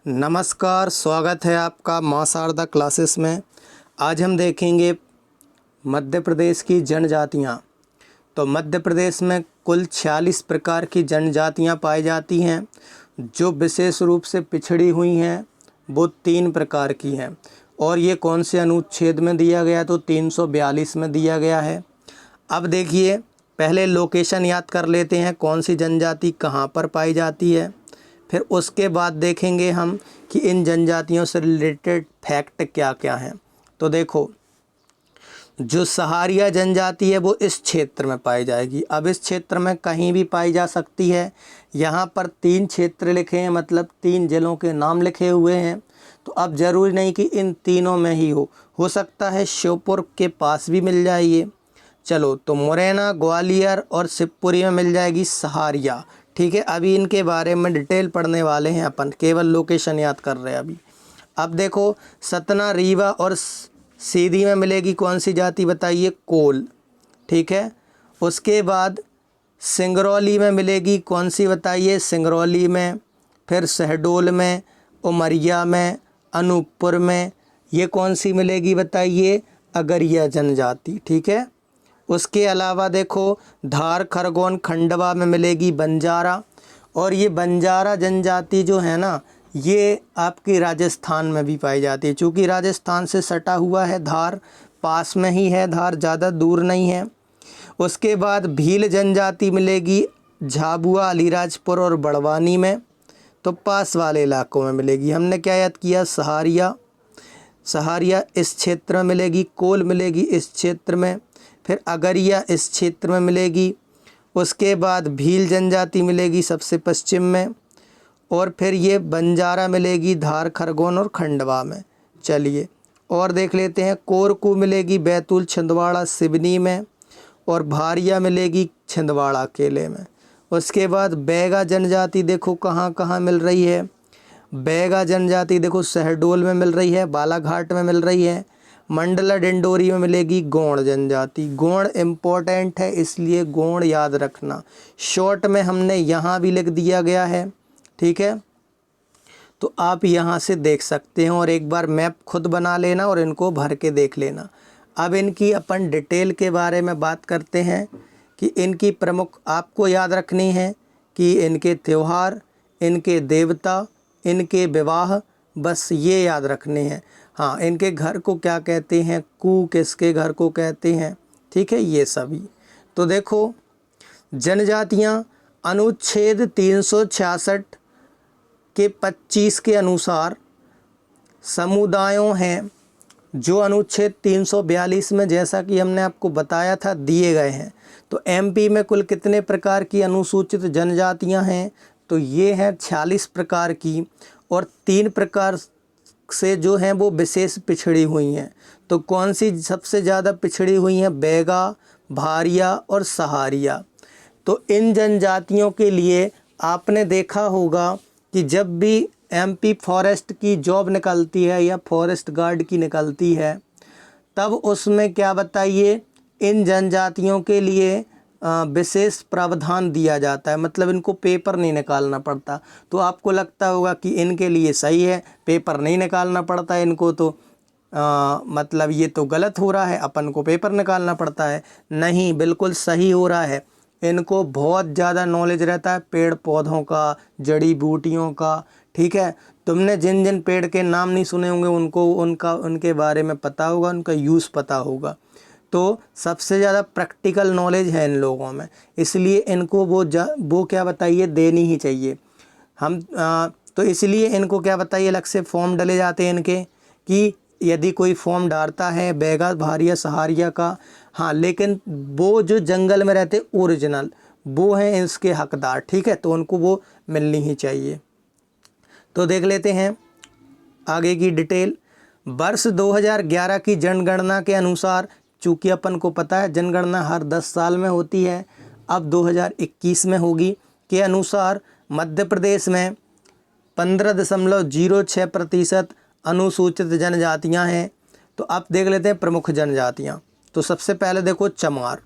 नमस्कार, स्वागत है आपका माँ शारदा क्लासेस में। आज हम देखेंगे मध्य प्रदेश की जनजातियाँ। तो मध्य प्रदेश में कुल 46 प्रकार की जनजातियाँ पाई जाती हैं। जो विशेष रूप से पिछड़ी हुई हैं वो 3 प्रकार की हैं। और ये कौन से अनुच्छेद में दिया गया, तो 342 में दिया गया है। अब देखिए, पहले लोकेशन याद कर लेते हैं, कौन सी जनजाति कहाँ पर पाई जाती है। फिर उसके बाद देखेंगे हम कि इन जनजातियों से रिलेटेड फैक्ट क्या क्या हैं। तो देखो, जो सहारिया जनजाति है वो इस क्षेत्र में पाई जाएगी। अब इस क्षेत्र में कहीं भी पाई जा सकती है। यहाँ पर 3 क्षेत्र लिखे हैं, मतलब 3 जिलों के नाम लिखे हुए हैं। तो अब ज़रूरी नहीं कि इन तीनों में ही हो सकता है श्योपुर के पास भी मिल जाए ये। चलो, तो मुरैना, ग्वालियर और शिवपुरी में मिल जाएगी सहारिया। ठीक है, अभी इनके बारे में डिटेल पढ़ने वाले हैं अपन, केवल लोकेशन याद कर रहे हैं अभी। अब देखो, सतना, रीवा और सीधी में मिलेगी कौन सी जाति बताइए, कोल। ठीक है, उसके बाद सिंगरौली में मिलेगी कौन सी बताइए, सिंगरौली में। फिर शहडोल में, उमरिया में, अनूपपुर में। ये कौन सी मिलेगी बताइए, अगरिया जनजाति। ठीक है, उसके अलावा देखो, धार, खरगोन, खंडवा में मिलेगी बंजारा। और ये बंजारा जनजाति जो है ना, ये आपकी राजस्थान में भी पाई जाती है। चूँकि राजस्थान से सटा हुआ है, धार पास में ही है, धार ज़्यादा दूर नहीं है। उसके बाद भील जनजाति मिलेगी झाबुआ, अलीराजपुर और बड़वानी में, तो पास वाले इलाकों में मिलेगी। हमने क्या याद किया, सहारिया। सहारिया इस क्षेत्र में मिलेगी, कोल मिलेगी इस क्षेत्र में, फिर अगरिया इस क्षेत्र में मिलेगी। उसके बाद भील जनजाति मिलेगी सबसे पश्चिम में, और फिर ये बंजारा मिलेगी धार, खरगोन और खंडवा में। चलिए और देख लेते हैं, कोरकू मिलेगी बैतूल, छिंदवाड़ा, सिवनी में, और भारिया मिलेगी छिंदवाड़ा किले में। उसके बाद बैगा जनजाति देखो कहाँ कहाँ मिल रही है। बैगा जनजाति देखो शहडोल में मिल रही है, बालाघाट में मिल रही है। मंडला डिंडोरी में मिलेगी गोंड जनजाति। गोंड इम्पोर्टेंट है, इसलिए गोंड याद रखना। शॉर्ट में हमने यहाँ भी लिख दिया गया है। ठीक है, तो आप यहाँ से देख सकते हैं, और एक बार मैप खुद बना लेना और इनको भर के देख लेना। अब इनकी अपन डिटेल के बारे में बात करते हैं कि इनकी प्रमुख आपको याद रखनी है कि इनके त्यौहार, इनके देवता, इनके विवाह, बस ये याद रखने हैं। हाँ, इनके घर को क्या कहते हैं, कू किसके घर को कहते हैं। ठीक है, ये सभी। तो देखो, जनजातियाँ अनुच्छेद 366 के 25 के अनुसार समुदायों हैं, जो अनुच्छेद 342 में, जैसा कि हमने आपको बताया था, दिए गए हैं। तो एमपी में कुल कितने प्रकार की अनुसूचित जनजातियां हैं, तो ये हैं 46 प्रकार की, और 3 प्रकार से जो हैं वो विशेष पिछड़ी हुई हैं। तो कौन सी सबसे ज़्यादा पिछड़ी हुई हैं, बैगा, भारिया और सहारिया। तो इन जनजातियों के लिए आपने देखा होगा कि जब भी एमपी फॉरेस्ट की जॉब निकलती है या फॉरेस्ट गार्ड की निकलती है, तब उसमें क्या बताइए, इन जनजातियों के लिए विशेष प्रावधान दिया जाता है। मतलब इनको पेपर नहीं निकालना पड़ता। तो आपको लगता होगा कि इनके लिए सही है, पेपर नहीं निकालना पड़ता है इनको, तो मतलब ये तो गलत हो रहा है, अपन को पेपर निकालना पड़ता है। नहीं, बिल्कुल सही हो रहा है। इनको बहुत ज़्यादा नॉलेज रहता है पेड़ पौधों का, जड़ी बूटियों का। ठीक है, तुमने जिन जिन पेड़ के नाम नहीं सुने होंगे उनको उनके बारे में पता होगा, उनका यूज़ पता होगा। तो सबसे ज़्यादा प्रैक्टिकल नॉलेज है इन लोगों में, इसलिए इनको वो क्या बताइए, देनी ही चाहिए। हम तो इसलिए इनको क्या बताइए, अलग से फॉर्म डले जाते हैं इनके, कि यदि कोई फॉर्म डालता है बैगा, भारिया, सहारिया का, हाँ, लेकिन वो जो जंगल में रहते ओरिजिनल, वो हैं इसके हकदार। ठीक है, तो उनको वो मिलनी ही चाहिए। तो देख लेते हैं आगे की डिटेल। वर्ष 2011 की जनगणना के अनुसार, चूँकि अपन को पता है जनगणना हर 10 साल में होती है, अब 2021 में होगी, के अनुसार मध्य प्रदेश में 15.06% अनुसूचित जनजातियां हैं। तो अब देख लेते हैं प्रमुख जनजातियां। तो सबसे पहले देखो चमार।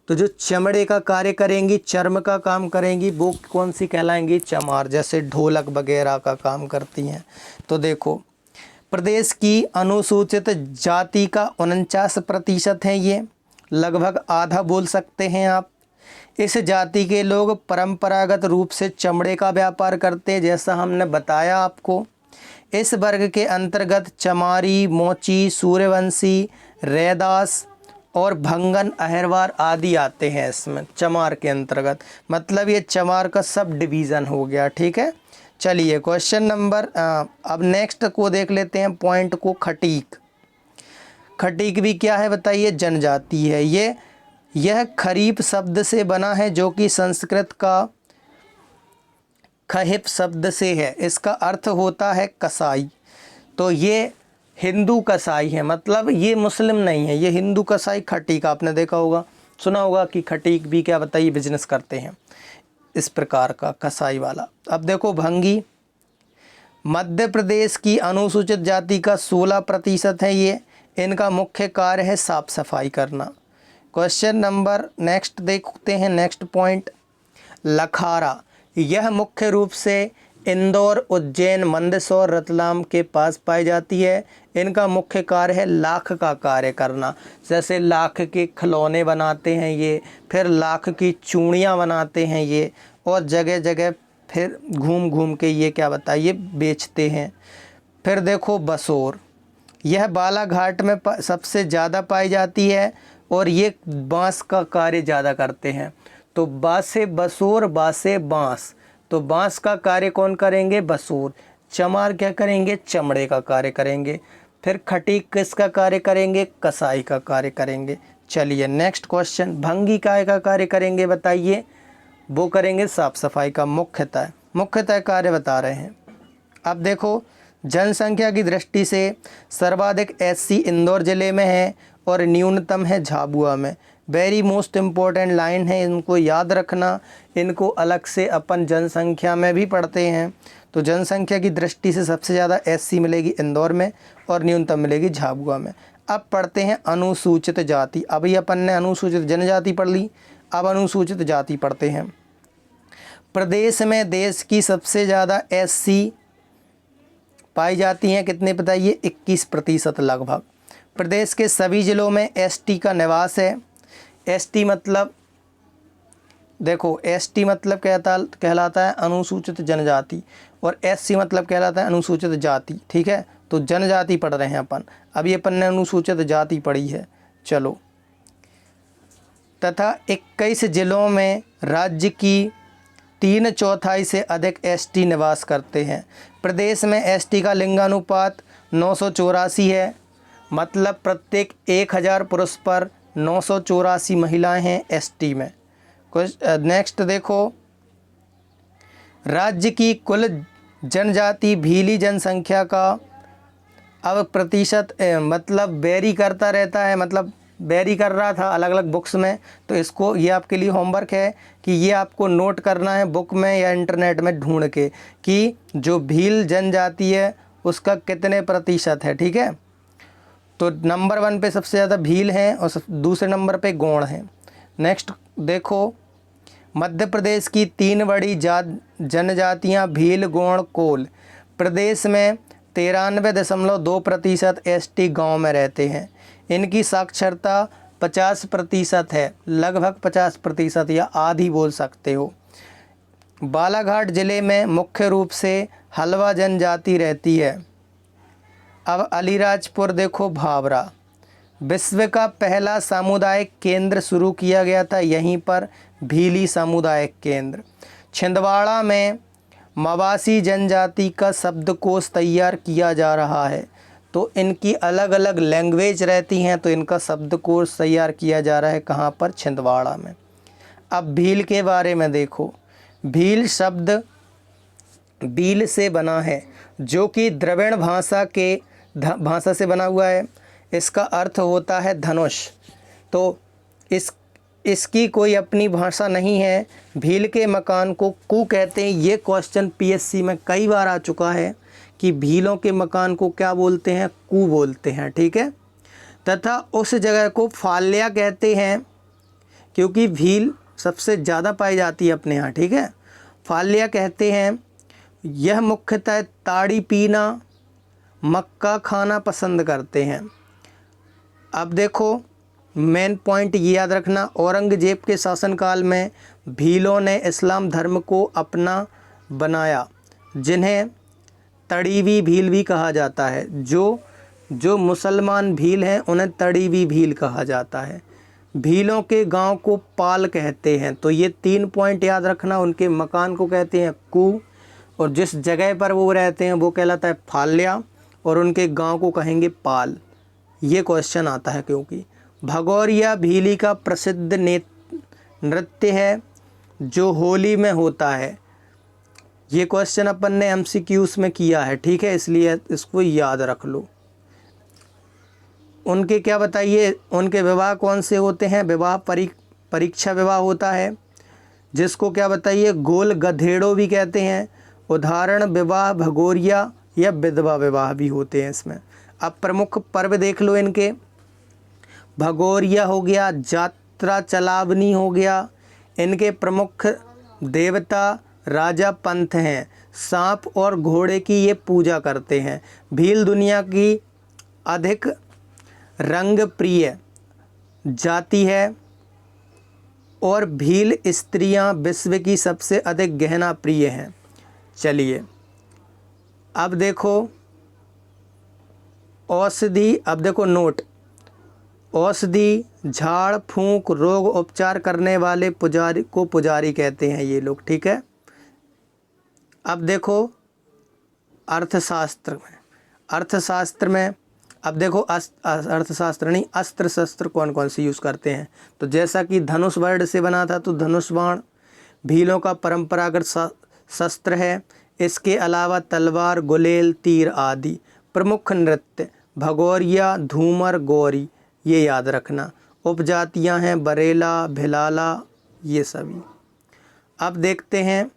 तो जो चमड़े का कार्य करेंगी, चर्म का काम करेंगी, वो कौन सी कहलाएंगी? चमार। जैसे ढोलक वगैरह का काम करती हैं। तो देखो, प्रदेश की अनुसूचित जाति का 49% है, ये लगभग आधा बोल सकते हैं आप। इस जाति के लोग परंपरागत रूप से चमड़े का व्यापार करते हैं, जैसा हमने बताया आपको। इस वर्ग के अंतर्गत चमारी, मोची, सूर्यवंशी, रैदास और भंगन, अहिरवार आदि आते हैं इसमें चमार के अंतर्गत। मतलब ये चमार का सब डिवीज़न हो गया। ठीक है, चलिए क्वेश्चन नंबर अब नेक्स्ट को देख लेते हैं पॉइंट को। खटीक। खटीक भी क्या है बताइए? जनजाति है। यह खरीफ शब्द से बना है, जो कि संस्कृत का खहिफ शब्द से है। इसका अर्थ होता है कसाई। तो ये हिंदू कसाई है, मतलब ये मुस्लिम नहीं है, ये हिंदू कसाई। खटीक आपने देखा होगा, सुना होगा कि खटीक भी क्या बताइए बिजनेस करते हैं इस प्रकार का, कसाई वाला। अब देखो भंगी। मध्य प्रदेश की अनुसूचित जाति का 16% है ये। इनका मुख्य कार्य है साफ सफाई करना। क्वेश्चन नंबर नेक्स्ट देखते हैं, नेक्स्ट पॉइंट। लखारा। यह मुख्य रूप से इंदौर, उज्जैन, मंदसौर, रतलाम के पास पाई जाती है। इनका मुख्य कार्य है लाख का कार्य करना। जैसे लाख के खिलौने बनाते हैं ये, फिर लाख की चूड़ियाँ बनाते हैं ये, और जगह जगह फिर घूम घूम के ये क्या बताइए बेचते हैं। फिर देखो बसोर। यह बालाघाट में सबसे ज़्यादा पाई जाती है, और ये बांस का कार्य ज़्यादा करते हैं। तो बासे बसोर, बासे बांस। तो बांस का कार्य कौन करेंगे? बसोर। चमार क्या करेंगे? चमड़े का कार्य करेंगे। फिर खटीक किसका कार्य करेंगे? कसाई का कार्य करेंगे। चलिए नेक्स्ट क्वेश्चन। भंगी काय का कार्य करेंगे बताइए? वो करेंगे साफ सफाई का मुख्यतः कार्य बता रहे हैं। अब देखो, जनसंख्या की दृष्टि से सर्वाधिक एससी इंदौर ज़िले में है और न्यूनतम है झाबुआ में। वेरी मोस्ट इम्पोर्टेंट लाइन है, इनको याद रखना। इनको अलग से अपन जनसंख्या में भी पढ़ते हैं। तो जनसंख्या की दृष्टि से सबसे ज़्यादा एससी मिलेगी इंदौर में और न्यूनतम मिलेगी झाबुआ में। अब पढ़ते हैं अनुसूचित जाति। अभी अपन ने अनुसूचित जनजाति पढ़ ली, अब अनुसूचित जाति पढ़ते हैं। प्रदेश में देश की सबसे ज़्यादा एससी पाई जाती हैं, कितने बताइए? 21% लगभग। प्रदेश के सभी ज़िलों में एसटी का निवास है। एसटी मतलब देखो, एसटी मतलब कहलाता है अनुसूचित जनजाति, और एससी मतलब कहलाता है अनुसूचित जाति। ठीक है, तो जनजाति पढ़ रहे हैं अपन, अभी अपन ने अनुसूचित जाति पढ़ी है। चलो, तथा 21 जिलों में राज्य की 3/4 से अधिक एसटी निवास करते हैं। प्रदेश में एसटी का लिंगानुपात 984 है, मतलब प्रत्येक 1000 पुरुष पर 984 महिलाएं हैं एसटी में। नेक्स्ट देखो, राज्य की कुल जनजाति भीली जनसंख्या का अब प्रतिशत मतलब वेरी करता रहता है, मतलब वेरी कर रहा था अलग अलग बुक्स में। तो इसको, ये आपके लिए होमवर्क है कि ये आपको नोट करना है बुक में या इंटरनेट में ढूंढ के कि जो भील जनजाति है उसका कितने प्रतिशत है। ठीक है, तो नंबर 1 पे सबसे ज़्यादा भील हैं और दूसरे नंबर पे गोंड हैं। नेक्स्ट देखो, मध्य प्रदेश की 3 बड़ी जनजातियाँ भील, गोंड, कोल। प्रदेश में 93.2% एसटी गांव में रहते हैं। इनकी साक्षरता 50% है, लगभग 50% या आधी बोल सकते हो। बालाघाट ज़िले में मुख्य रूप से हलवा जनजाति रहती है। अब अलीराजपुर देखो, भावरा। विश्व का पहला सामुदायिक केंद्र शुरू किया गया था यहीं पर, भीली सामुदायिक केंद्र। छिंदवाड़ा में मवासी जनजाति का शब्दकोश तैयार किया जा रहा है। तो इनकी अलग अलग लैंग्वेज रहती हैं, तो इनका शब्दकोश तैयार किया जा रहा है कहाँ पर? छिंदवाड़ा में। अब भील के बारे में देखो, भील शब्द भील से बना है, जो कि द्रविड़ भाषा से बना हुआ है। इसका अर्थ होता है धनुष। तो इसकी कोई अपनी भाषा नहीं है। भील के मकान को कू कहते हैं। ये क्वेश्चन पीएससी में कई बार आ चुका है कि भीलों के मकान को क्या बोलते हैं? कू बोलते हैं। ठीक है, तथा उस जगह को फाल्या कहते हैं, क्योंकि भील सबसे ज़्यादा पाई जाती है अपने यहाँ, ठीक है। फाल्या कहते हैं यह मुख्यतः ताड़ी पीना, मक्का खाना पसंद करते हैं। अब देखो मेन पॉइंट ये याद रखना, औरंगजेब के शासनकाल में भीलों ने इस्लाम धर्म को अपना बनाया, जिन्हें तड़ीवी भील भी कहा जाता है। जो मुसलमान भील हैं उन्हें तड़ीवी भील कहा जाता है। भीलों के गांव को पाल कहते हैं। तो ये 3 पॉइंट याद रखना। उनके मकान को कहते हैं कू, और जिस जगह पर वो रहते हैं वो कहलाता है फाल्या, और उनके गांव को कहेंगे पाल। ये क्वेश्चन आता है क्योंकि भगोरिया भीली का प्रसिद्ध नृत्य है जो होली में होता है। ये क्वेश्चन अपन ने MCQs में किया है, ठीक है, इसलिए इसको याद रख लो। उनके क्या बताइए, उनके विवाह कौन से होते हैं? विवाह परीक्षा विवाह होता है, जिसको क्या बताइए गोल गधेड़ो भी कहते हैं। उदाहरण विवाह भगोरिया या विधवा विवाह भी होते हैं इसमें। अब प्रमुख पर्व देख लो इनके। भगोरिया हो गया, जात्रा चलावनी हो गया। इनके प्रमुख देवता राजा पंथ हैं। सांप और घोड़े की ये पूजा करते हैं। भील दुनिया की अधिक रंग प्रिय जाति है, और भील स्त्रियां विश्व की सबसे अधिक गहना प्रिय हैं। चलिए अब देखो औषधि, अब देखो नोट, औषधि, झाड़ फूंक, रोग उपचार करने वाले पुजारी को पुजारी कहते हैं ये लोग, ठीक है। अब देखो अर्थशास्त्र में अब देखो अर्थशास्त्र नहीं, अस्त्र शस्त्र कौन कौन से यूज़ करते हैं। तो जैसा कि धनुष वर्ड से बना था, तो धनुष बाण भीलों का परंपरागत शस्त्र है। इसके अलावा तलवार, गुलेल, तीर आदि। प्रमुख नृत्य भगोरिया, धूमर, गौरी, ये याद रखना। उपजातियां हैं बरेला, भिलाला, ये सभी। अब देखते हैं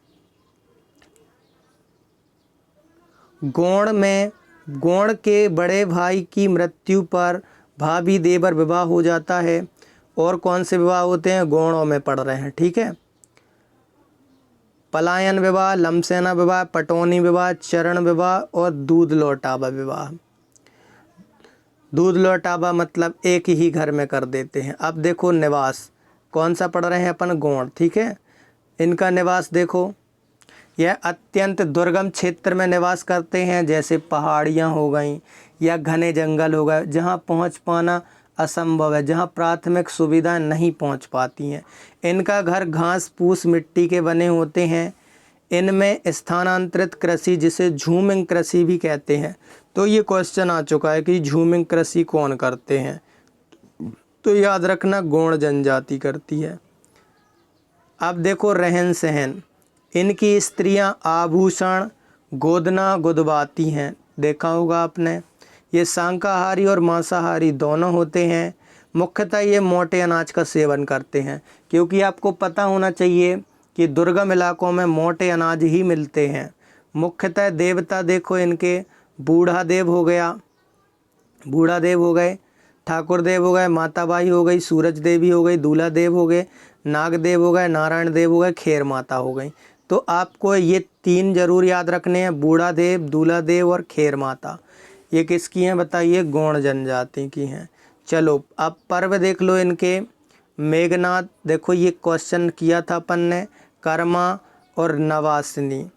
गोंड के बड़े भाई की मृत्यु पर भाभी देवर विवाह हो जाता है। और कौन से विवाह होते हैं? गोंडों में पढ़ रहे हैं, ठीक है। पलायन विवाह, लमसेना विवाह, पटौनी विवाह, चरण विवाह और दूध लौटावा विवाह। दूध लौटावा मतलब एक ही घर में कर देते हैं। अब देखो निवास, कौन सा पढ़ रहे हैं अपन? गोंड, ठीक है। इनका निवास देखो, यह अत्यंत दुर्गम क्षेत्र में निवास करते हैं, जैसे पहाड़ियाँ हो गईं या घने जंगल हो गए, जहाँ पहुँच पाना असंभव है, जहाँ प्राथमिक सुविधाएं नहीं पहुँच पाती हैं। इनका घर घास फूस मिट्टी के बने होते हैं। इनमें स्थानांतरित कृषि, जिसे झूमिंग कृषि भी कहते हैं। तो ये क्वेश्चन आ चुका है कि झूमिंग कृषि कौन करते हैं, तो याद रखना गोंड जनजाति करती है। अब देखो रहन सहन, इनकी स्त्रियां आभूषण गोदना गुदवाती हैं, देखा होगा आपने। ये शाकाहारी और मांसाहारी दोनों होते हैं। मुख्यतः ये मोटे अनाज का सेवन करते हैं, क्योंकि आपको पता होना चाहिए कि दुर्गम इलाकों में मोटे अनाज ही मिलते हैं। मुख्यतः देवता देखो इनके, बूढ़ा देव हो गए, ठाकुर देव हो गए, माताबाई हो गई, सूरज देवी हो गई, दूल्हा देव हो गए, नाग देव हो गए, नारायण देव हो गए, खेर माता हो गई। तो आपको ये 3 जरूर याद रखने हैं, बूढ़ा देव, दूल्हा देव और खेर माता। ये किसकी हैं बताइए? गोंड जनजाति की हैं। चलो अब पर्व देख लो इनके। मेघनाथ, देखो ये क्वेश्चन किया था अपन ने, कर्मा और नवासिनी।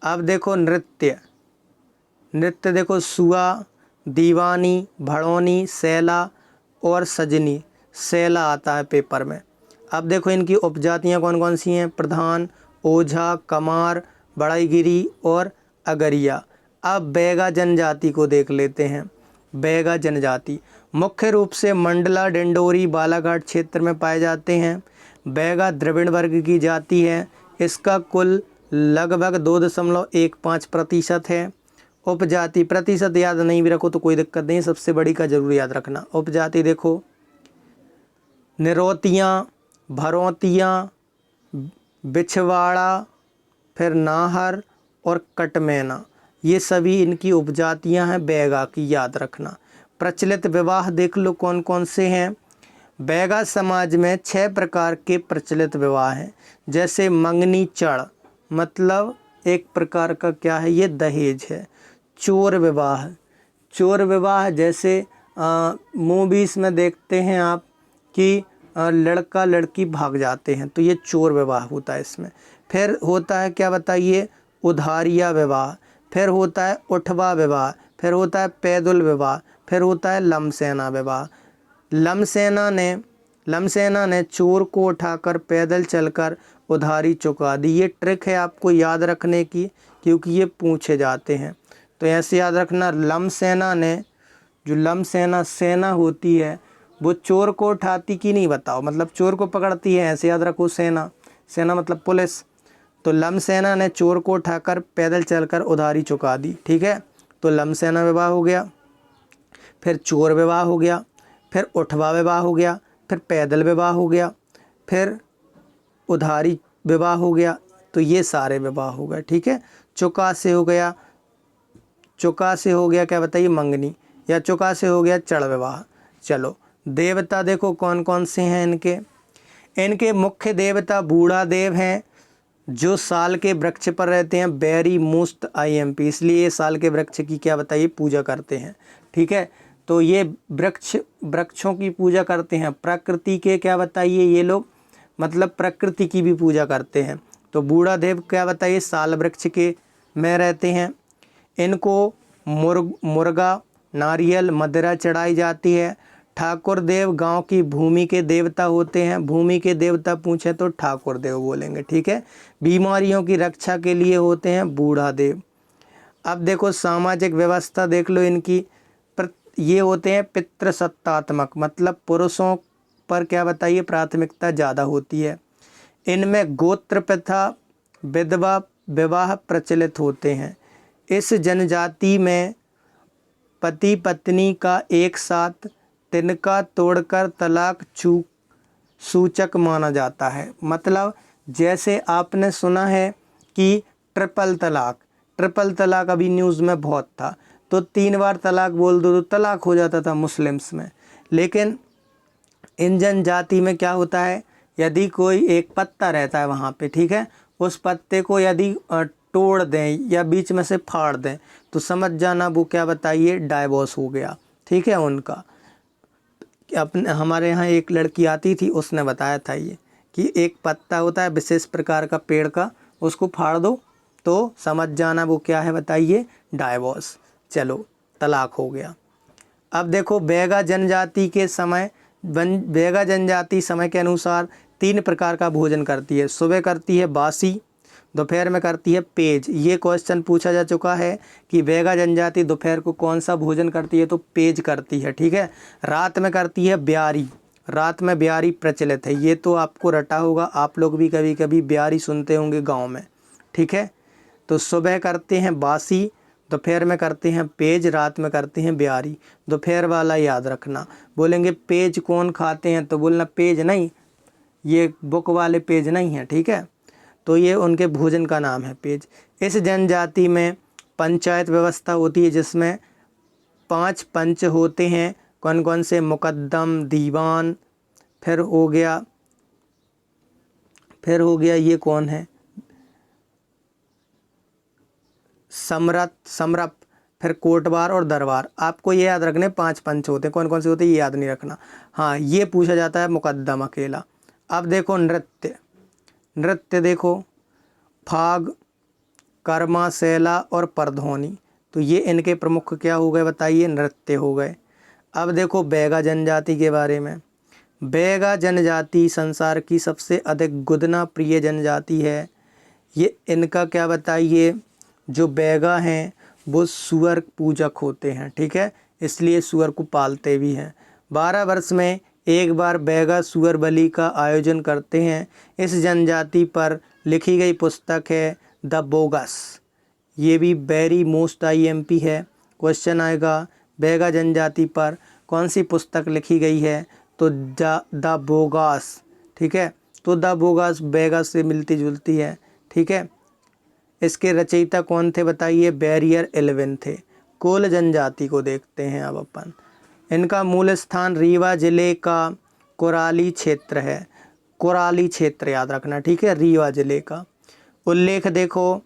अब देखो नृत्य देखो सुआ, दीवानी, भड़ोनी, सैला और सजनी। सैला आता है पेपर में। अब देखो इनकी उपजातियाँ कौन कौन सी हैं? प्रधान, ओझा, कमार, बड़ाईगिरी और अगरिया। अब बैगा जनजाति को देख लेते हैं। बैगा जनजाति मुख्य रूप से मंडला, डिंडोरी, बालाघाट क्षेत्र में पाए जाते हैं। बैगा द्रविड़ वर्ग की जाति है। इसका कुल लगभग 2.15% है। उपजाति प्रतिशत याद नहीं भी रखो तो कोई दिक्कत नहीं, सबसे बड़ी का जरूर याद रखना। उपजाति देखो निरोतियाँ, भरौतियाँ, बिछवाड़ा, फिर नाहर और कटमैना, ये सभी इनकी उपजातियां हैं बैगा की, याद रखना। प्रचलित विवाह देख लो कौन कौन से हैं। बैगा समाज में 6 प्रकार के प्रचलित विवाह हैं। जैसे मंगनी चढ़, मतलब एक प्रकार का क्या है, ये दहेज है। चोर विवाह, चोर विवाह जैसे मूवीज़ में देखते हैं आप कि लड़का लड़की भाग जाते हैं, तो ये चोर विवाह होता है इसमें। फिर होता है क्या बताइए, उधारिया विवाह, फिर होता है उठवा विवाह, फिर होता है पैदुल विवाह, फिर होता है लमसेना विवाह। लमसेना ने चोर को उठाकर पैदल चलकर उधारी चुका दी। ये ट्रिक है आपको याद रखने की, क्योंकि ये पूछे जाते हैं। तो ऐसे याद रखना, लमसेना ने, जो लमसेना सेना होती है वो चोर को उठाती कि नहीं बताओ, मतलब चोर को पकड़ती है, ऐसे याद रखो। सेना, सेना मतलब पुलिस। तो लमसेना ने चोर को उठाकर पैदल चलकर उधारी चुका दी, ठीक है। तो लमसेना विवाह हो गया, फिर चोर विवाह हो गया, फिर उठवा विवाह हो गया, फिर पैदल विवाह हो गया, फिर उधारी विवाह हो गया। तो ये सारे विवाह हो गए, ठीक है। चुका से हो गया, चुका से हो गया क्या बताइए, मंगनी, या चुका से हो गया चढ़ विवाह। चलो देवता देखो कौन कौन से हैं इनके मुख्य देवता बूढ़ा देव हैं, जो साल के वृक्ष पर रहते हैं, बैरी मुस्त IMP, इसलिए साल के वृक्ष की क्या बताइए पूजा करते हैं, ठीक है। तो ये वृक्षों की पूजा करते हैं। प्रकृति के क्या बताइए ये लोग, मतलब प्रकृति की भी पूजा करते हैं। तो बूढ़ा देव क्या बताइए साल वृक्ष के में रहते हैं। इनको मुर्गा, नारियल, मदिरा चढ़ाई जाती है। ठाकुर देव गांव की भूमि के देवता होते हैं। भूमि के देवता पूछे तो ठाकुर देव बोलेंगे, ठीक है। बीमारियों की रक्षा के लिए होते हैं बूढ़ा देव। अब देखो सामाजिक व्यवस्था देख लो इनकी, ये होते हैं पितृसत्तात्मक, मतलब पुरुषों पर क्या बताइए प्राथमिकता ज़्यादा होती है। इनमें गोत्र प्रथा, विधवा विवाह प्रचलित होते हैं। इस जनजाति में पति पत्नी का एक साथ तिनका तोड़कर तलाक सूचक माना जाता है। मतलब जैसे आपने सुना है कि ट्रिपल तलाक अभी न्यूज़ में बहुत था, तो 3 बार तलाक बोल दो तो तलाक हो जाता था मुस्लिम्स में। लेकिन इन जनजाति में क्या होता है, यदि कोई एक पत्ता रहता है वहाँ पे, ठीक है, उस पत्ते को यदि तोड़ दें या बीच में से फाड़ दें तो समझ जाना वो क्या बताइए डाइवोर्स हो गया, ठीक है उनका। अपने हमारे यहाँ एक लड़की आती थी, उसने बताया था ये कि एक पत्ता होता है विशेष प्रकार का पेड़ का, उसको फाड़ दो तो समझ जाना वो क्या है बताइए डाइवोर्स। चलो तलाक हो गया। अब देखो बैगा जनजाति समय के अनुसार 3 प्रकार का भोजन करती है। सुबह करती है बासी, दोपहर में करती है पेज। ये क्वेश्चन पूछा जा चुका है कि बैगा जनजाति दोपहर को कौन सा भोजन करती है, तो पेज करती है, ठीक है। रात में करती है ब्यारी, रात में ब्यारी प्रचलित है। ये तो आपको रटा होगा, आप लोग भी कभी कभी ब्यारी सुनते होंगे गांव में, ठीक है। तो सुबह करते हैं बासी, दोपहर में करते हैं पेज, रात में करते हैं ब्यारी। दोपहर वाला याद रखना, बोलेंगे पेज कौन खाते हैं तो बोलना पेज नहीं, ये बुक वाले पेज नहीं है, ठीक है। तो ये उनके भोजन का नाम है पेज। इस जनजाति में पंचायत व्यवस्था होती है, जिसमें 5 पंच होते हैं। कौन कौन से, मुकद्दम, दीवान, फिर हो गया ये कौन है समरप, फिर कोटवार और दरबार। आपको ये याद रखने 5 पंच होते हैं, कौन कौन से होते हैं ये याद नहीं रखना। हाँ ये पूछा जाता है मुकद्दम अकेला। अब देखो नृत्य देखो, फाग, कर्मा, सैला और परधोनी। तो ये इनके प्रमुख क्या हो गए बताइए, नृत्य हो गए। अब देखो बैगा जनजाति के बारे में। बैगा जनजाति संसार की सबसे अधिक गुदना प्रिय जनजाति है। ये इनका क्या बताइए, जो बैगा हैं वो सुअर पूजक होते हैं, ठीक है, इसलिए सुअर को पालते भी हैं। 12 वर्ष में एक बार बैगा सुअर बलि का आयोजन करते हैं। इस जनजाति पर लिखी गई पुस्तक है द बोगस, ये भी वेरी मोस्ट IMP है। क्वेश्चन आएगा बैगा जनजाति पर कौन सी पुस्तक लिखी गई है, तो द बोगस, ठीक है। तो द बोगस बैगा से मिलती जुलती है, ठीक है। इसके रचयिता कौन थे बताइए, बैरियर 11 थे। कोल जनजाति को देखते हैं अब अपन। इनका मूल स्थान रीवा जिले का कुराली क्षेत्र है। कुराली क्षेत्र याद रखना, ठीक है, रीवा जिले का। उल्लेख देखो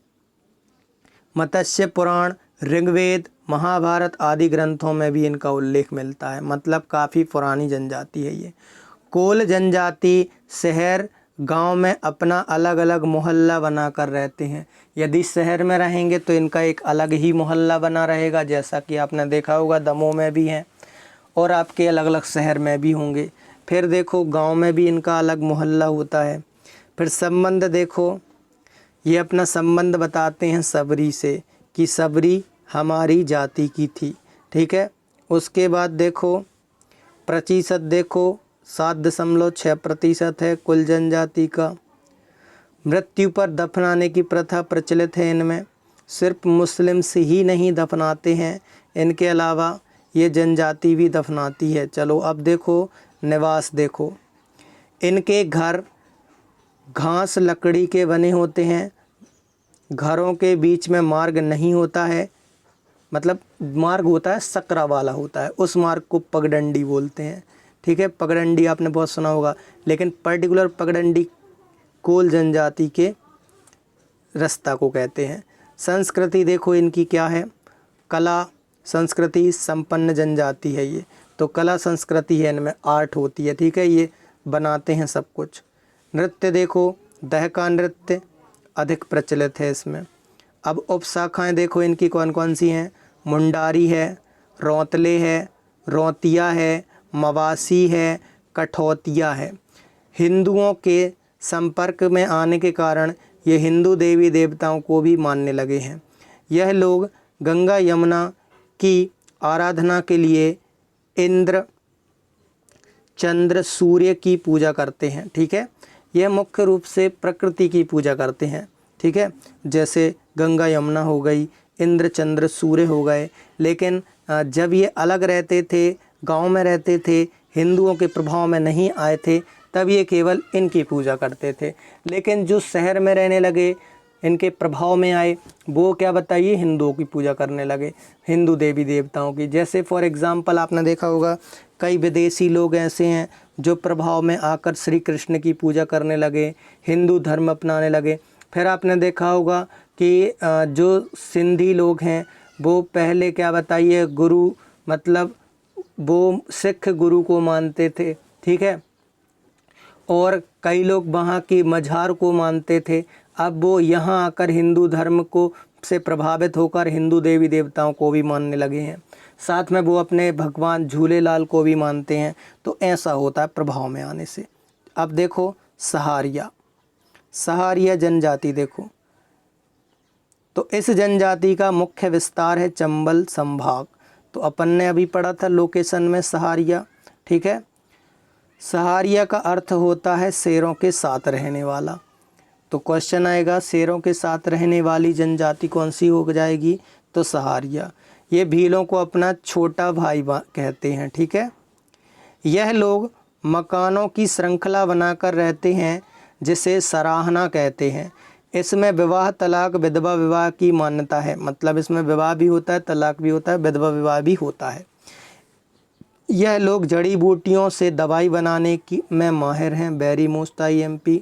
मत्स्य पुराण, ऋग्वेद, महाभारत आदि ग्रंथों में भी इनका उल्लेख मिलता है। मतलब काफ़ी पुरानी जनजाति है ये। कोल जनजाति शहर गांव में अपना अलग अलग मोहल्ला बनाकर रहते हैं। यदि शहर में रहेंगे तो इनका एक अलग ही मोहल्ला बना रहेगा, जैसा कि आपने देखा होगा दमोह में भी हैं और आपके अलग अलग शहर में भी होंगे। फिर देखो गांव में भी इनका अलग मोहल्ला होता है। फिर संबंध देखो, ये अपना संबंध बताते हैं सबरी से कि सबरी हमारी जाति की थी, ठीक है। उसके बाद देखो प्रतिशत देखो 7.6% है कुल जनजाति का। मृत्यु पर दफनाने की प्रथा प्रचलित है इनमें। सिर्फ मुस्लिम्स ही नहीं दफनाते हैं, इनके अलावा ये जनजाति भी दफनाती है। चलो अब देखो निवास देखो, इनके घर घास लकड़ी के बने होते हैं। घरों के बीच में मार्ग नहीं होता है, मतलब मार्ग होता है सकरा वाला होता है, उस मार्ग को पगडंडी बोलते हैं, ठीक है। पगडंडी आपने बहुत सुना होगा, लेकिन पर्टिकुलर पगडंडी कोल जनजाति के रास्ता को कहते हैं। संस्कृति देखो इनकी क्या है, कला संस्कृति संपन्न जनजाति है ये। तो कला संस्कृति है, इनमें आर्ट होती है, ठीक है, ये बनाते हैं सब कुछ। नृत्य देखो दहका नृत्य अधिक प्रचलित है इसमें। अब उपशाखाएं देखो इनकी कौन कौन सी हैं। मुंडारी है, रौतले है, रौतिया है, मवासी है, कठौतिया है। हिंदुओं के संपर्क में आने के कारण ये हिंदू देवी देवताओं को भी मानने लगे हैं। यह लोग गंगा यमुना की आराधना के लिए इंद्र चंद्र सूर्य की पूजा करते हैं, ठीक है। यह मुख्य रूप से प्रकृति की पूजा करते हैं, ठीक है। जैसे गंगा यमुना हो गई, इंद्र चंद्र सूर्य हो गए। लेकिन जब ये अलग रहते थे, गांव में रहते थे, हिंदुओं के प्रभाव में नहीं आए थे, तब ये केवल इनकी पूजा करते थे। लेकिन जो शहर में रहने लगे, इनके प्रभाव में आए, वो क्या बताइए हिंदुओं की पूजा करने लगे, हिंदू देवी देवताओं की। जैसे फॉर एग्ज़ाम्पल आपने देखा होगा कई विदेशी लोग ऐसे हैं जो प्रभाव में आकर श्री कृष्ण की पूजा करने लगे, हिंदू धर्म अपनाने लगे। फिर आपने देखा होगा कि जो सिंधी लोग हैं वो पहले क्या बताइए गुरु, मतलब वो सिख गुरु को मानते थे, ठीक है, और कई लोग वहाँ की मझार को मानते थे। अब वो यहाँ आकर हिंदू धर्म को से प्रभावित होकर हिंदू देवी देवताओं को भी मानने लगे हैं। साथ में वो अपने भगवान झूलेलाल को भी मानते हैं। तो ऐसा होता है प्रभाव में आने से। अब देखो सहारिया, सहारिया जनजाति देखो, तो इस जनजाति का मुख्य विस्तार है चंबल संभाग। तो अपन ने अभी पढ़ा था लोकेशन में सहारिया, ठीक है। सहारिया का अर्थ होता है शेरों के साथ रहने वाला। तो क्वेश्चन आएगा शेरों के साथ रहने वाली जनजाति कौन सी हो जाएगी, तो सहारिया। ये भीलों को अपना छोटा भाई कहते हैं, ठीक है। यह लोग मकानों की श्रृंखला बनाकर रहते हैं जिसे सराहना कहते हैं। इसमें विवाह तलाक विधवा विवाह की मान्यता है, मतलब इसमें विवाह भी होता है, तलाक भी होता है, विधवा विवाह भी होता है। यह लोग जड़ी बूटियों से दवाई बनाने की में माहिर हैं, वेरी मोस्ट IMP।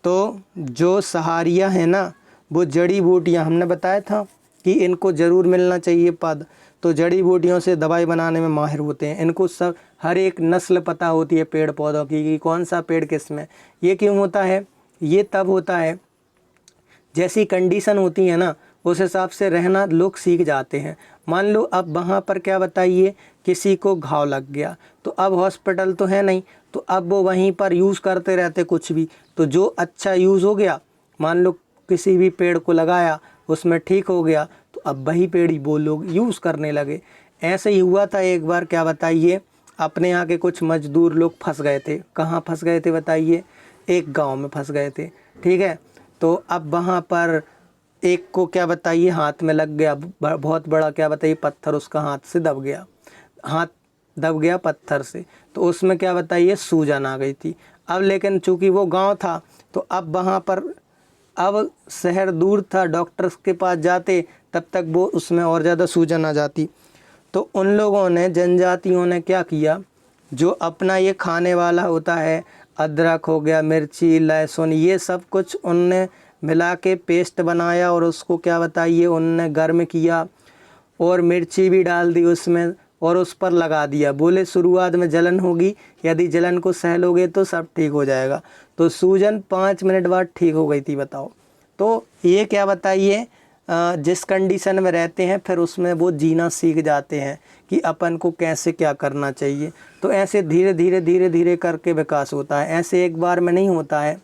तो जो सहारिया है ना, वो जड़ी बूटियाँ, हमने बताया था कि इनको ज़रूर मिलना चाहिए पद, तो जड़ी बूटियों से दवाई बनाने में माहिर होते हैं। इनको सब हर एक नस्ल पता होती है पेड़ पौधों की कि कौन सा पेड़ किस में। ये क्यों होता है, ये तब होता है जैसी कंडीशन होती है ना, उस हिसाब से रहना लोग सीख जाते हैं। मान लो अब वहाँ पर क्या बताइए किसी को घाव लग गया, तो अब हॉस्पिटल तो है नहीं, तो अब वो वहीं पर यूज़ करते रहते कुछ भी, तो जो अच्छा यूज़ हो गया, मान लो किसी भी पेड़ को लगाया उसमें ठीक हो गया, तो अब वही पेड़ ही वो लोग यूज़ करने लगे। ऐसे ही हुआ था एक बार, क्या बताइए, अपने यहाँ के कुछ मजदूर लोग फंस गए थे। कहाँ फंस गए थे बताइए, एक गांव में फंस गए थे, ठीक है। तो अब वहाँ पर एक को क्या बताइए हाथ में लग गया बहुत बड़ा, क्या बताइए पत्थर, उसका हाथ से दब गया, हाथ दब गया पत्थर से, तो उसमें क्या बताइए सूजन आ गई थी। अब लेकिन चूँकि वो गांव था, तो अब वहाँ पर, अब शहर दूर था, डॉक्टर्स के पास जाते तब तक वो उसमें और ज़्यादा सूजन आ जाती। तो उन लोगों ने, जनजातियों ने क्या किया, जो अपना ये खाने वाला होता है, अदरक हो गया, मिर्ची, लहसुन, ये सब कुछ उनने मिला के पेस्ट बनाया और उसको क्या बताइए उनने गर्म किया और मिर्ची भी डाल दी उसमें और उस पर लगा दिया। बोले शुरुआत में जलन होगी, यदि जलन को सह लोगे तो सब ठीक हो जाएगा। तो सूजन 5 मिनट बाद ठीक हो गई थी, बताओ। तो ये क्या बताइए, जिस कंडीशन में रहते हैं फिर उसमें वो जीना सीख जाते हैं कि अपन को कैसे क्या करना चाहिए। तो ऐसे धीरे धीरे धीरे धीरे करके विकास होता है, ऐसे एक बार में नहीं होता है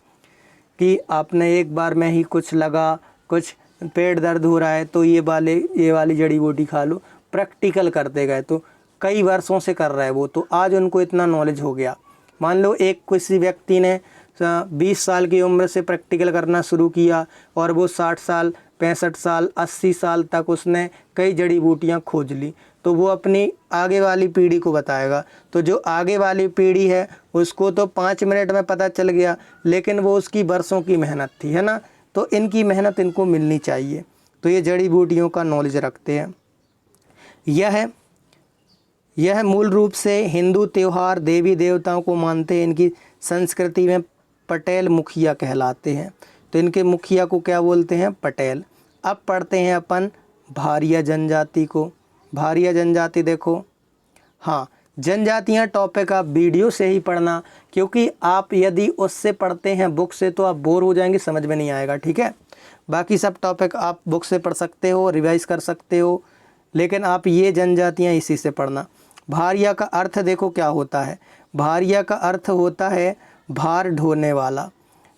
कि आपने एक बार में ही कुछ लगा, कुछ पेट दर्द हो रहा है तो ये वाली जड़ी बूटी खा लो। प्रैक्टिकल करते गए तो कई वर्षों से कर रहा है वो, तो आज उनको इतना नॉलेज हो गया। मान लो एक किसी व्यक्ति ने 20 साल की उम्र से प्रैक्टिकल करना शुरू किया और वो 60 साल, 65 साल, 80 साल तक उसने कई जड़ी बूटियाँ खोज ली, तो वो अपनी आगे वाली पीढ़ी को बताएगा। तो जो आगे वाली पीढ़ी है उसको तो 5 मिनट में पता चल गया, लेकिन वो उसकी बरसों की मेहनत थी, है ना। तो इनकी मेहनत इनको मिलनी चाहिए। तो ये जड़ी बूटियों का नॉलेज रखते हैं। यह मूल रूप से हिंदू त्यौहार, देवी देवताओं को मानते हैं। इनकी संस्कृति में पटेल मुखिया कहलाते हैं। तो इनके मुखिया को क्या बोलते हैं, पटेल। अब पढ़ते हैं अपन भारिया जनजाति को। भारिया जनजाति देखो, हाँ, जनजातियाँ टॉपिक आप वीडियो से ही पढ़ना, क्योंकि आप यदि उससे पढ़ते हैं बुक से तो आप बोर हो जाएंगे, समझ में नहीं आएगा, ठीक है। बाकी सब टॉपिक आप बुक से पढ़ सकते हो, रिवाइज कर सकते हो, लेकिन आप ये जनजातियाँ इसी से पढ़ना। भारिया का अर्थ देखो क्या होता है। भारिया का अर्थ होता है भार ढोने वाला।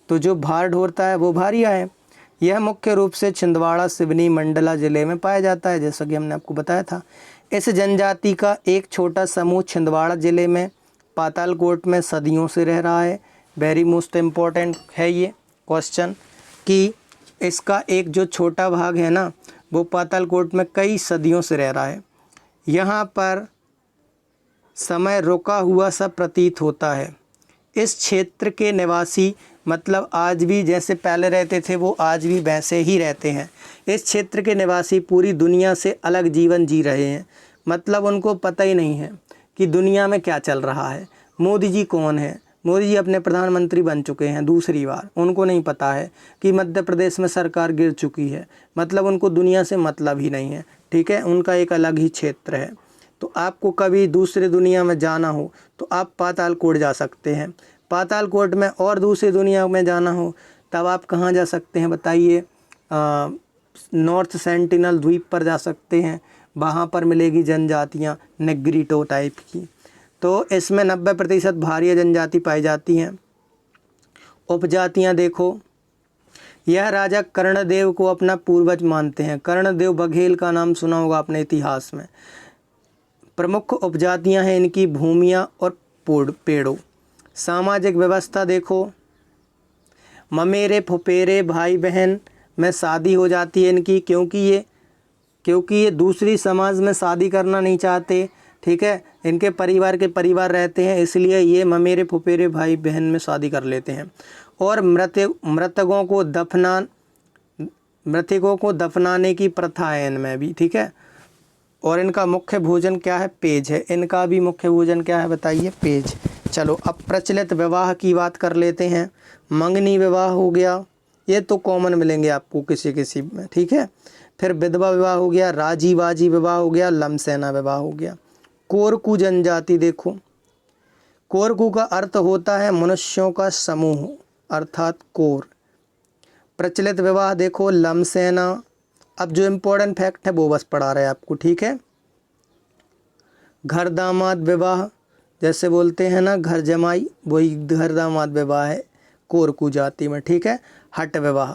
तो जो भार ढोता है वो भारिया है। यह मुख्य रूप से छिंदवाड़ा, सिवनी, मंडला जिले में पाया जाता है, जैसा कि हमने आपको बताया था। इस जनजाति का एक छोटा समूह छिंदवाड़ा जिले में पातालकोट में सदियों से रह रहा है। वेरी मोस्ट इम्पोर्टेंट है ये क्वेश्चन कि इसका एक जो छोटा भाग है ना, वो पातालकोट में कई सदियों से रह रहा है। यहाँ पर समय रुका हुआ सा प्रतीत होता है। इस क्षेत्र के निवासी, मतलब आज भी जैसे पहले रहते थे वो आज भी वैसे ही रहते हैं। इस क्षेत्र के निवासी पूरी दुनिया से अलग जीवन जी रहे हैं। मतलब उनको पता ही नहीं है कि दुनिया में क्या चल रहा है। मोदी जी कौन है, मोदी जी अपने प्रधानमंत्री बन चुके हैं दूसरी बार, उनको नहीं पता है कि मध्य प्रदेश में सरकार गिर चुकी है। मतलब उनको दुनिया से मतलब ही नहीं है, ठीक है। उनका एक अलग ही क्षेत्र है। तो आपको कभी दूसरे दुनिया में जाना हो तो आप पातालकोट जा सकते हैं। पातालकोट में और दूसरी दुनिया में जाना हो तब आप कहाँ जा सकते हैं बताइए, नॉर्थ सेंटिनल द्वीप पर जा सकते हैं। वहाँ पर मिलेगी जनजातियाँ नेग्रिटो टाइप की। तो इसमें 90% भारिया जनजाति पाई जाती हैं। उपजातियाँ देखो, यह राजा कर्णदेव को अपना पूर्वज मानते हैं। कर्णदेव बघेल का नाम सुना होगा अपने इतिहास में। प्रमुख उपजातियां हैं इनकी भूमियां और पेड़ों। सामाजिक व्यवस्था देखो, ममेरे फुफेरे भाई बहन में शादी हो जाती है इनकी, क्योंकि ये दूसरी समाज में शादी करना नहीं चाहते, ठीक है। इनके परिवार के परिवार रहते हैं, इसलिए ये ममेरे फुफेरे भाई बहन में शादी कर लेते हैं। और मृतकों को दफनाने की प्रथा है इनमें भी, ठीक है। और इनका मुख्य भोजन क्या है, पेज है। इनका भी मुख्य भोजन क्या है बताइए, पेज। चलो अब प्रचलित विवाह की बात कर लेते हैं। मंगनी विवाह हो गया, ये तो कॉमन मिलेंगे आपको किसी किसी में, ठीक है। फिर विधवा विवाह हो गया, राजी बाजी विवाह हो गया, लमसेना विवाह हो गया। कोरकू जनजाति देखो, कोरकू का अर्थ होता है मनुष्यों का समूह, अर्थात कोर। प्रचलित विवाह देखो, लमसेना। अब जो इम्पोर्टेंट फैक्ट है वो बस पढ़ा रहे हैं आपको, ठीक है। घर दामाद विवाह, जैसे बोलते हैं ना घर जमाई, वही घर दामाद विवाह है कोरकू जाति में, ठीक है। हट विवाह।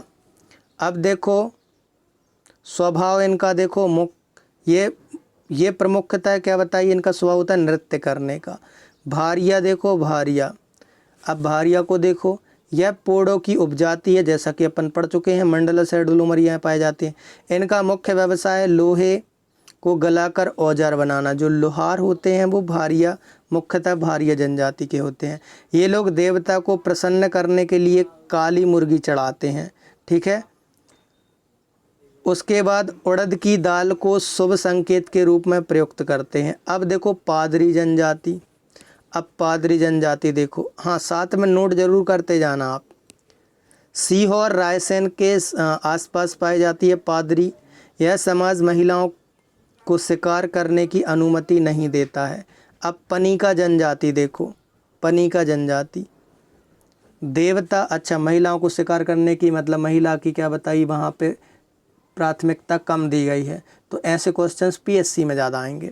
अब देखो स्वभाव इनका देखो, ये प्रमुखता क्या बताइए, इनका स्वभाव होता है नृत्य करने का। भारिया देखो, भारिया। अब भारिया को देखो, यह पोड़ों की उपजाति है, जैसा कि अपन पढ़ चुके हैं। मंडला साइड उमरिया पाए जाते हैं। इनका मुख्य व्यवसाय लोहे को गलाकर औजार बनाना। जो लोहार होते हैं वो भारिया, मुख्यतः भारिया जनजाति के होते हैं। ये लोग देवता को प्रसन्न करने के लिए काली मुर्गी चढ़ाते हैं, ठीक है। उसके बाद उड़द की दाल को शुभ संकेत के रूप में प्रयुक्त करते हैं। अब देखो पादरी जनजाति, अब पादरी जनजाति देखो, हाँ साथ में नोट जरूर करते जाना आप। सीहोर रायसेन के आसपास पाई जाती है पादरी। यह समाज महिलाओं को शिकार करने की अनुमति नहीं देता है। अब पनिका जनजाति देखो, पनिका जनजाति देवता, अच्छा महिलाओं को शिकार करने की मतलब महिला की क्या बताई, वहाँ पे प्राथमिकता कम दी गई है, तो ऐसे क्वेश्चंस पीएससी में ज़्यादा आएंगे।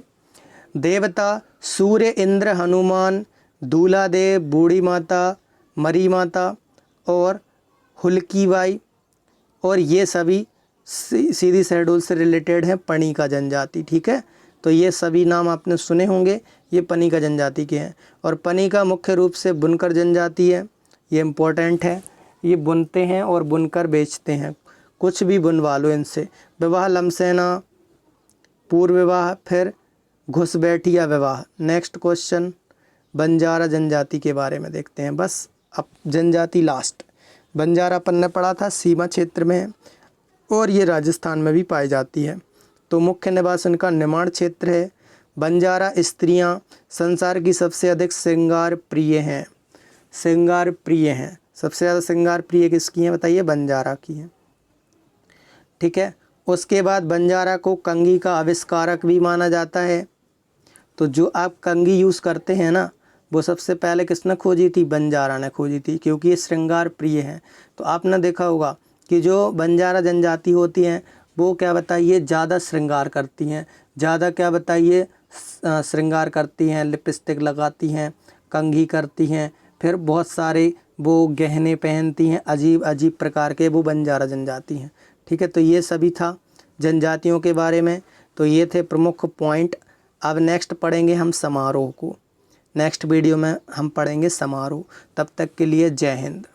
देवता सूर्य, इंद्र, हनुमान, दूलादेव, बूढ़ी माता, मरी माता और हुल्की बाई, और ये सभी सीधी शेड्यूल से रिलेटेड हैं पनिका जनजाति। ठीक है, तो ये सभी नाम आपने सुने होंगे, ये पनिका जनजाति के हैं। और पनिका मुख्य रूप से बुनकर जनजाति है, ये इम्पोर्टेंट है, ये बुनते हैं और बुनकर बेचते हैं, कुछ भी बुनवा लो इनसे। विवाह लमसेना, पूर्व विवाह, फिर घुसबैठिया विवाह। नेक्स्ट क्वेश्चन बंजारा जनजाति के बारे में देखते हैं। बस अब जनजाति लास्ट। बंजारा अपन ने पढ़ा था, सीमा क्षेत्र में है और ये राजस्थान में भी पाई जाती है। तो मुख्य निवास इनका निमाड़ क्षेत्र है। बंजारा स्त्रियां संसार की सबसे अधिक श्रृंगार प्रिय हैं, श्रृंगार प्रिय हैं। सबसे ज़्यादा श्रृंगार प्रिय किसकी हैं बताइए, बंजारा की हैं। ठीक है, उसके बाद बंजारा को कंघी का आविष्कारक भी माना जाता है। तो जो आप कंघी यूज़ करते हैं ना, वो सबसे पहले किसने खोजी थी, बंजारा ने खोजी थी, क्योंकि ये श्रृंगार प्रिय हैं। तो आपने देखा होगा कि जो बंजारा जनजाति होती हैं वो क्या बताइए, ज़्यादा श्रृंगार करती हैं, ज़्यादा क्या बताइए श्रृंगार करती हैं, लिपस्टिक लगाती हैं, कंघी करती हैं, फिर बहुत सारे वो गहने पहनती हैं, अजीब अजीब प्रकार के, वो बंजारा जनजाति हैं। ठीक है, तो ये सभी था जनजातियों के बारे में। तो ये थे प्रमुख पॉइंट। अब नेक्स्ट पढ़ेंगे हम समारोह को, नेक्स्ट वीडियो में हम पढ़ेंगे समारोह। तब तक के लिए जय हिंद।